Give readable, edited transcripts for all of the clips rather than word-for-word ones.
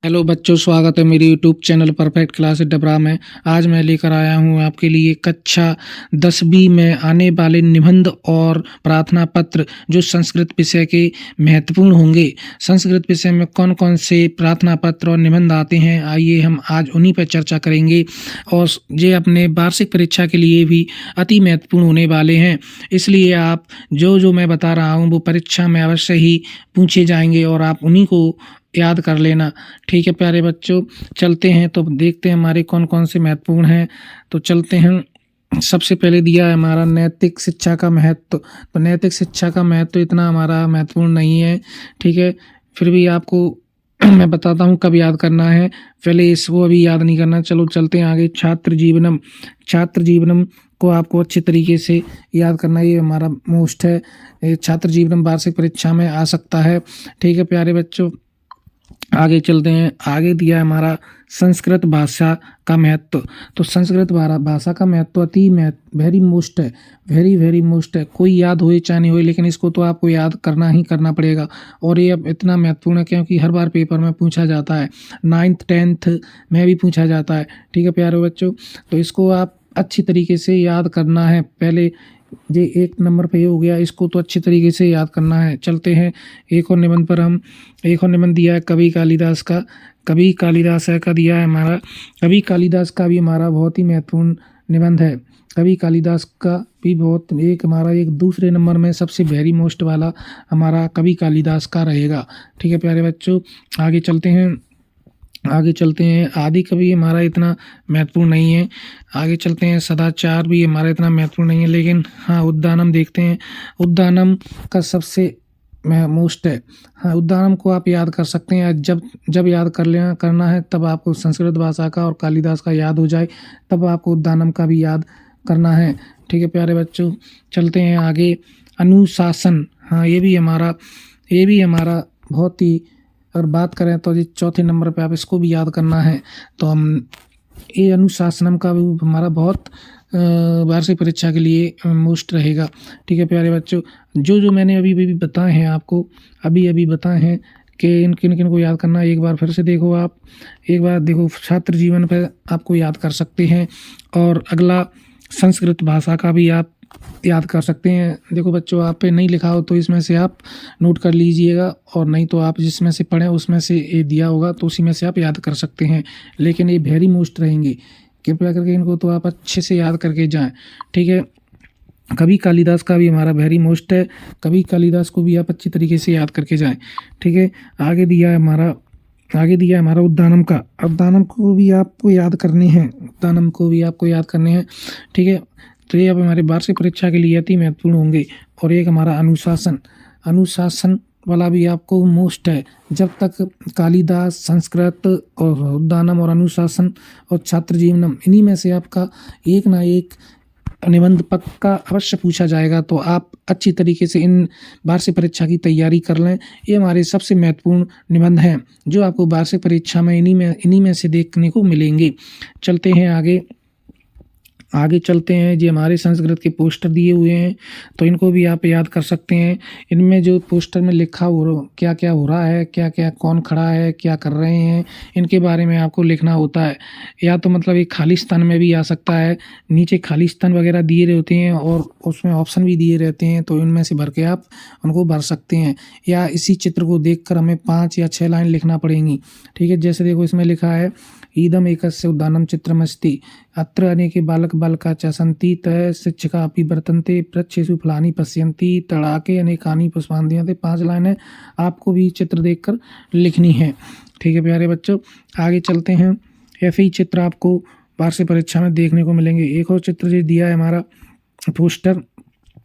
Hello बच्चों, स्वागत है मेरे YouTube channel perfect class Dabra में। आज मैं लेकर आया हूँ आपके लिए कक्षा 10वीं में आने वाले निबंध और प्रार्थना पत्र जो संस्कृत विषय के महत्वपूर्ण होंगे। संस्कृत विषय में कौन कौन से प्रार्थना पत्र और निबंध आते हैं, आइए हम आज उन्हीं पर चर्चा करेंगे। और ये अपने वार्षिक परीक्षा के लिए भी अति महत्वपूर्ण होने वाले हैं, इसलिए आप जो मैं बता रहा हूँ वो परीक्षा में अवश्य ही पूछे जाएंगे और आप उन्हीं को याद कर लेना। ठीक है प्यारे बच्चों, चलते हैं तो देखते हैं हमारे कौन कौन से महत्वपूर्ण हैं। तो चलते हैं। सबसे पहले दिया है हमारा नैतिक शिक्षा का महत्व। तो नैतिक शिक्षा का महत्व इतना हमारा महत्वपूर्ण नहीं है, ठीक है, फिर भी आपको मैं बताता हूँ कब याद करना है। पहले इसको अभी याद नहीं करना। चलो चलते हैं आगे। छात्र जीवनम। छात्र जीवनम को आपको अच्छे तरीके से याद करना, ये हमारा मोस्ट है। ये छात्र जीवनम वार्षिक परीक्षा में आ सकता है। ठीक है प्यारे बच्चों, आगे चलते हैं। आगे दिया है हमारा संस्कृत भाषा का महत्व। तो संस्कृत भाषा का महत्व अति वेरी मोस्ट है, वेरी वेरी मोस्ट है। कोई याद होए चाहे नहीं होए, लेकिन इसको तो आपको याद करना ही करना पड़ेगा। और ये अब इतना महत्वपूर्ण है क्योंकि हर बार पेपर में पूछा जाता है, 9th 10th में भी पूछा जाता है। ठीक है प्यारे बच्चों, तो इसको आप अच्छी तरीके से याद करना है। पहले ये 1 नंबर पे हो गया, इसको तो अच्छी तरीके से याद करना है। चलते हैं एक और निबंध पर। हम एक और निबंध दिया है कवि कालिदास का। कवि कालिदास का दिया है हमारा। कवि कालिदास का भी हमारा बहुत ही महत्वपूर्ण निबंध है। कवि कालिदास का भी बहुत एक दूसरे नंबर में सबसे वेरी मोस्ट वाला हमारा कवि कालिदास का रहेगा। ठीक है प्यारे बच्चों, आगे चलते हैं। आगे चलते हैं। आदि कवि हमारा इतना महत्वपूर्ण नहीं है। आगे चलते हैं। सदाचार भी हमारा इतना महत्वपूर्ण नहीं है, लेकिन हाँ उद्दानम देखते हैं। उद्दानम का सबसे मोस्ट है। हाँ, उद्दानम को आप याद कर सकते हैं। जब जब याद करना है तब आपको संस्कृत भाषा का और कालिदास का याद हो जाए, तब आपको उद्दानम का भी याद करना है। ठीक है प्यारे बच्चों, चलते हैं आगे। अनुशासन, हाँ ये भी हमारा बहुत ही, अगर बात करें तो ये चौथे नंबर पे आप इसको भी याद करना है। तो हम ये अनुशासनम का भी हमारा बहुत वार्षिक परीक्षा के लिए मोस्ट रहेगा। ठीक है प्यारे बच्चों, जो मैंने अभी बताए हैं आपको, अभी बताए हैं कि इन किन किन को याद करना है, एक बार फिर से देखो आप। एक बार देखो, छात्र जीवन पर आपको याद कर सकते हैं। और अगला संस्कृत भाषा का भी आप याद कर सकते हैं। देखो बच्चों, आप पे नहीं लिखा हो तो इसमें से आप नोट कर लीजिएगा, और नहीं तो आप जिसमें से पढ़ें उसमें से ये दिया होगा तो उसी में से आप याद कर सकते हैं। लेकिन ये वेरी मोस्ट रहेंगे, कृपया करके इनको तो आप अच्छे से याद करके जाएं। ठीक है, कवि कालिदास का भी हमारा वेरी मोस्ट है। कवि कालिदास को भी आप अच्छी तरीके से याद करके जाएं। ठीक है, आगे दिया है हमारा उद्दानम का। उद्दानम को भी आपको याद करने हैं। ठीक है, तो ये अब हमारे वार्षिक परीक्षा के लिए अति महत्वपूर्ण होंगे। और एक हमारा अनुशासन वाला भी आपको मोस्ट है। जब तक कालिदास, संस्कृत और उद्दानम और अनुशासन और छात्र जीवनम, इन्हीं में से आपका एक ना एक निबंध पक्का अवश्य पूछा जाएगा। तो आप अच्छी तरीके से इन वार्षिक परीक्षा की तैयारी कर लें। ये हमारे सबसे महत्वपूर्ण निबंध हैं जो आपको वार्षिक परीक्षा में इन्हीं में से देखने को मिलेंगे। चलते हैं आगे चलते हैं। जी हमारे संस्कृत के पोस्टर दिए हुए हैं, तो इनको भी आप याद कर सकते हैं। इनमें जो पोस्टर में लिखा हो क्या क्या हो रहा है, क्या क्या कौन खड़ा है, क्या कर रहे हैं, इनके बारे में आपको लिखना होता है। या तो मतलब एक खालिस्तान में भी आ सकता है, नीचे खालिस्तान वगैरह दिए रहते हैं और उसमें ऑप्शन भी दिए रहते हैं, तो इनमें से भर के आप उनको भर सकते हैं। या इसी चित्र को देख हमें 5 या 6 लाइन लिखना पड़ेंगी। ठीक है, जैसे देखो इसमें लिखा है, ईदम एकस्य उद्दानम चित्रमस्ति, अत्र अनेके बालक बालिका च सन्ति, तय शिक्षका अपि वर्तन्ते, वृक्षेषु फलानि पश्यन्ति, तडाके अनेकानि पुष्पाणि दीयन्ते। 5 लाइनें आपको भी चित्र देखकर लिखनी है। ठीक है प्यारे बच्चों, आगे चलते हैं। ऐसे ही चित्र आपको वार्षिक परीक्षा में देखने को मिलेंगे। एक और चित्र जो दिया है हमारा पोस्टर,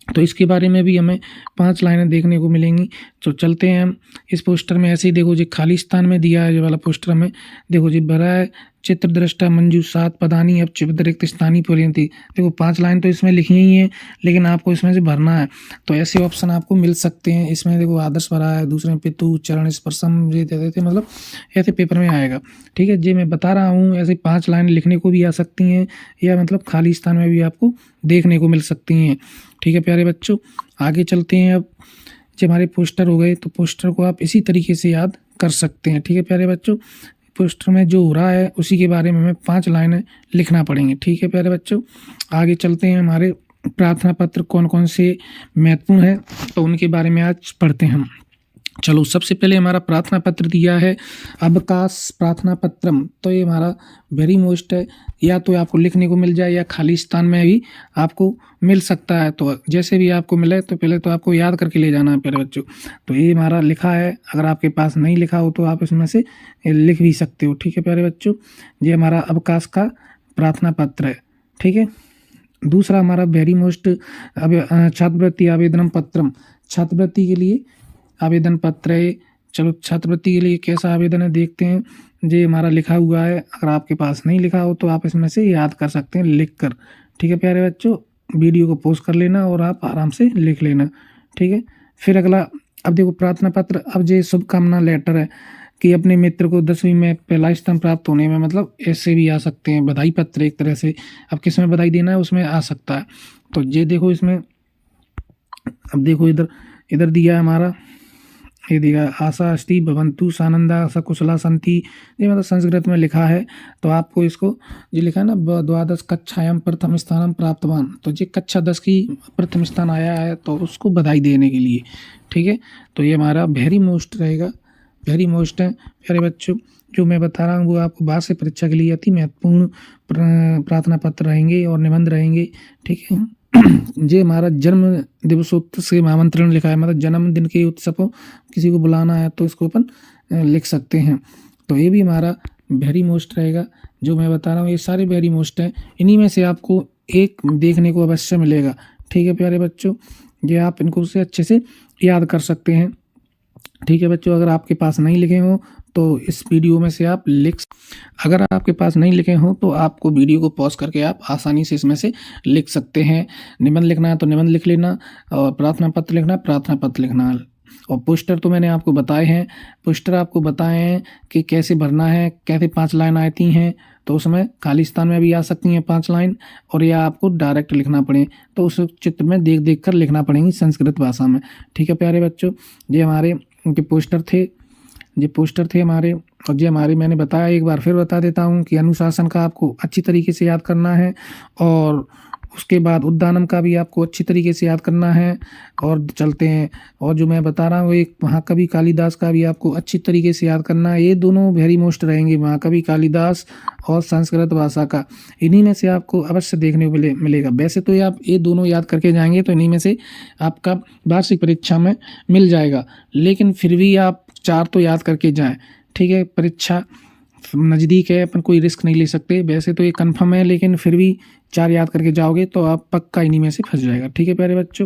तो इसके बारे में भी हमें 5 लाइनें देखने को मिलेंगी। तो चलते हैं हम इस पोस्टर में। ऐसे ही देखो जी, खालिस्तान में दिया है जो वाला पोस्टर में, देखो जी भरा है, चित्र दृष्टा मंजू 7 पदानी अब चित्रिक्त स्थानीय पर्यंती। देखो 5 लाइन तो इसमें लिखनी ही है, लेकिन आपको इसमें से भरना है। तो ऐसे ऑप्शन आपको मिल सकते हैं। इसमें देखो आदर्श भरा है, दूसरे में पितु चरण स्पर्शम ये देते थे, मतलब ऐसे पेपर में आएगा। ठीक है, जी मैं बता रहा हूँ, ऐसे 5 लाइन लिखने को भी आ सकती हैं, या मतलब खालिस्तान में भी आपको देखने को मिल सकती हैं। ठीक है प्यारे बच्चों, आगे चलते हैं। अब जब हमारे पोस्टर हो गए, तो पोस्टर को आप इसी तरीके से याद कर सकते हैं। ठीक है प्यारे बच्चों, पोस्टर में जो हो रहा है उसी के बारे में हमें 5 लाइनें लिखना पड़ेंगे। ठीक है प्यारे बच्चों, आगे चलते हैं। हमारे प्रार्थना पत्र कौन कौन से महत्वपूर्ण है तो उनके बारे में आज पढ़ते हैं हम। चलो, सबसे पहले हमारा प्रार्थना पत्र दिया है अबकाश प्रार्थना पत्रम। तो ये हमारा वेरी मोस्ट है, या तो आपको लिखने को मिल जाए या खाली स्थान में भी आपको मिल सकता है। तो जैसे भी आपको मिले तो पहले तो आपको याद करके ले जाना है प्यारे बच्चों। तो ये हमारा लिखा है, अगर आपके पास नहीं लिखा हो तो आप इसमें से लिख भी सकते हो। ठीक है प्यारे बच्चों, ये हमारा अबकाश का प्रार्थना पत्र है। ठीक है, दूसरा हमारा वेरी मोस्ट छात्रवृत्ति आवेदन पत्रम। छात्रवृत्ति के लिए आवेदन पत्र है। चलो, छात्रवृत्ति के लिए कैसा आवेदन है देखते हैं। ये हमारा लिखा हुआ है, अगर आपके पास नहीं लिखा हो तो आप इसमें से याद कर सकते हैं लिख कर। ठीक है प्यारे बच्चों, वीडियो को पॉज कर लेना और आप आराम से लिख लेना। ठीक है, फिर अगला, अब देखो प्रार्थना पत्र। अब ये शुभकामना लेटर है कि अपने मित्र को 10वीं में पहला स्थान प्राप्त होने में, मतलब ऐसे भी आ सकते हैं बधाई पत्र एक तरह से। अब किस में बधाई देना है उसमें आ सकता है। तो ये देखो इसमें, अब देखो इधर दिया है हमारा, ये दिया आशा अस्ति भवन्तु सानंदा सकुशला संति। ये मतलब संस्कृत में लिखा है। तो आपको इसको ये लिखा है ना, द्वादश कक्षायाम प्रथम स्थान प्राप्तवान। तो ये कक्षा 10 की प्रथम स्थान आया है तो उसको बधाई देने के लिए। ठीक है, तो ये हमारा वेरी मोस्ट रहेगा, वेरी मोस्ट है प्यारे बच्चों। जो मैं बता रहा हूँ वो आपको वार्षिक परीक्षा के लिए अति महत्वपूर्ण प्रार्थना पत्र रहेंगे और निबंध रहेंगे। ठीक है, ये हमारा जन्म दिवसोत्सव से आमंत्रण लिखा है, मतलब जन्मदिन के उत्सव को किसी को बुलाना है तो इसको अपन लिख सकते हैं। तो ये भी हमारा वेरी मोस्ट रहेगा। जो मैं बता रहा हूँ ये सारे वेरी मोस्ट हैं, इन्हीं में से आपको एक देखने को अवश्य मिलेगा। ठीक है प्यारे बच्चों, ये आप इनको से अच्छे से याद कर सकते हैं। ठीक है बच्चों, अगर आपके पास नहीं लिखे हो तो इस वीडियो में से आप अगर आपके पास नहीं लिखे हो तो आपको वीडियो को पॉज करके आप आसानी से इसमें से लिख सकते हैं। निबंध लिखना है तो निबंध लिख लेना, और प्रार्थना पत्र लिखना है प्रार्थना पत्र लिखना है। और पोस्टर तो मैंने आपको बताए हैं, पोस्टर आपको बताए हैं कि कैसे भरना है, कैसे 5 लाइन आती हैं। तो उसमें खाली स्थान में भी आ सकती हैं 5 लाइन, और या आपको डायरेक्ट लिखना पड़े तो उस चित्र में देख देख कर लिखना पड़ेंगी संस्कृत भाषा में। ठीक है प्यारे बच्चों, ये हमारे उनके पोस्टर थे, ये पोस्टर थे हमारे। और ये हमारे, मैंने बताया एक बार फिर बता देता हूँ कि अनुशासन का आपको अच्छी तरीके से याद करना है, और उसके बाद उद्दानम का भी आपको अच्छी तरीके से याद करना है। और चलते हैं, और जो मैं बता रहा हूँ एक महाकवि कालिदास का भी आपको अच्छी तरीके से याद करना है। ये दोनों वेरी मोस्ट रहेंगे, महाकवि कालिदास और संस्कृत भाषा का। इन्हीं में से आपको अवश्य देखने को मिलेगा। वैसे तो आप ये दोनों याद करके जाएंगे तो इन्हीं में से आपका वार्षिक परीक्षा में मिल जाएगा, लेकिन फिर भी आप 4 तो याद करके जाएं। ठीक है, परीक्षा नज़दीक है, अपन कोई रिस्क नहीं ले सकते। वैसे तो ये कंफर्म है, लेकिन फिर भी 4 याद करके जाओगे तो आप पक्का इन्हीं में से फंस जाएगा। ठीक है प्यारे बच्चों,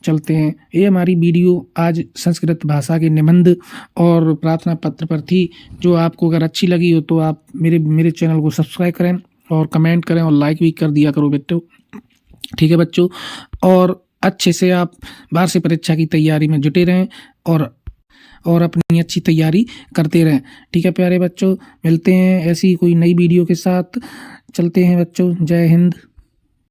चलते हैं। ये हमारी वीडियो आज संस्कृत भाषा के निबंध और प्रार्थना पत्र पर थी। जो आपको अगर अच्छी लगी हो तो आप मेरे चैनल को सब्सक्राइब करें और कमेंट करें और लाइक भी कर दिया करो बच्चों। ठीक है बच्चों, और अच्छे से आप वार्षिक परीक्षा की तैयारी में जुटे रहें और अपनी अच्छी तैयारी करते रहें। ठीक है प्यारे बच्चों, मिलते हैं ऐसी कोई नई वीडियो के साथ। चलते हैं बच्चों, जय हिंद।